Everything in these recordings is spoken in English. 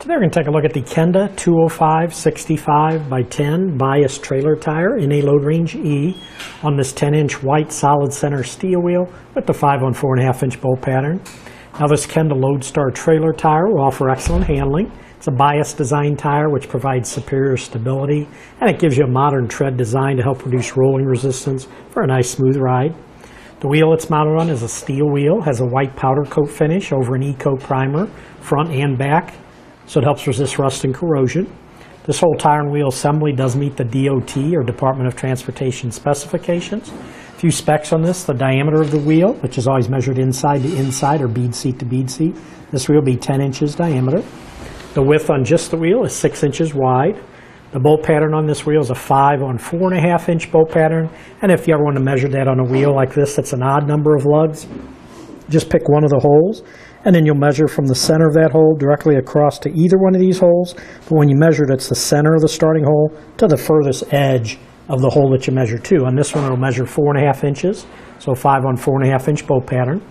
Today we're going to take a look at the Kenda 205 65 by 10 bias trailer tire in a load range E on this 10-inch white solid center steel wheel with the 5 on 4.5-inch bolt pattern. Now this Kenda Lodestar trailer tire will offer excellent handling. It's a bias design tire which provides superior stability, and it gives you a modern tread design to help reduce rolling resistance for a nice smooth ride. The wheel it's mounted on is a steel wheel, has a white powder coat finish over an E-coat primer, front and back, so it helps resist rust and corrosion. This whole tire and wheel assembly does meet the DOT or Department of Transportation specifications. A few specs on this: the diameter of the wheel, which is always measured inside to inside or bead seat to bead seat. This wheel will be 10 inches diameter. The width on just the wheel is 6 inches wide. The bolt pattern on this wheel is a 5 on 4.5-inch bolt pattern, and if you ever want to measure that on a wheel like this that's an odd number of lugs, just pick one of the holes, and then you'll measure from the center of that hole directly across to either one of these holes. But when you measure it, it's the center of the starting hole to the furthest edge of the hole that you measure to. On this one, it'll measure 4.5 inches, so 5 on 4.5-inch bolt pattern.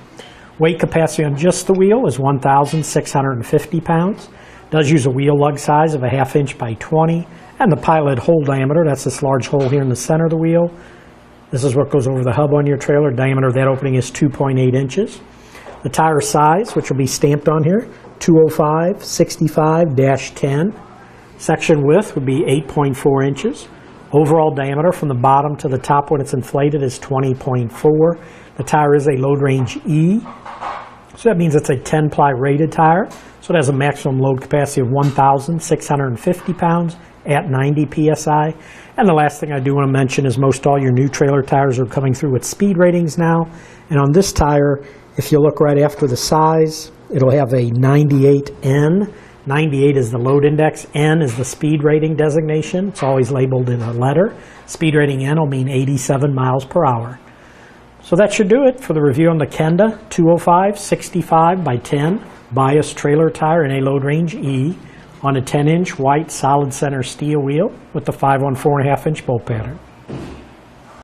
Weight capacity on just the wheel is 1,650 pounds. Does use a wheel lug size of a 1/2 inch by 20, and the pilot hole diameter, that's this large hole here in the center of the wheel. This is what goes over the hub on your trailer. Diameter of that opening is 2.8 inches. The tire size, which will be stamped on here, 205 65-10. Section width would be 8.4 inches. Overall diameter from the bottom to the top when it's inflated is 20.4. The tire is a load range E, so that means it's a 10-ply rated tire. So it has a maximum load capacity of 1,650 pounds at 90 PSI. And the last thing I do want to mention is most all your new trailer tires are coming through with speed ratings now. And on this tire, if you look right after the size, it'll have a 98N. 98 is the load index, N is the speed rating designation. It's always labeled in a letter. Speed rating N will mean 87 miles per hour. So that should do it for the review on the Kenda 205 65 by 10 bias trailer tire in a load range E on a 10-inch white solid center steel wheel with the 5 on 4.5-inch bolt pattern.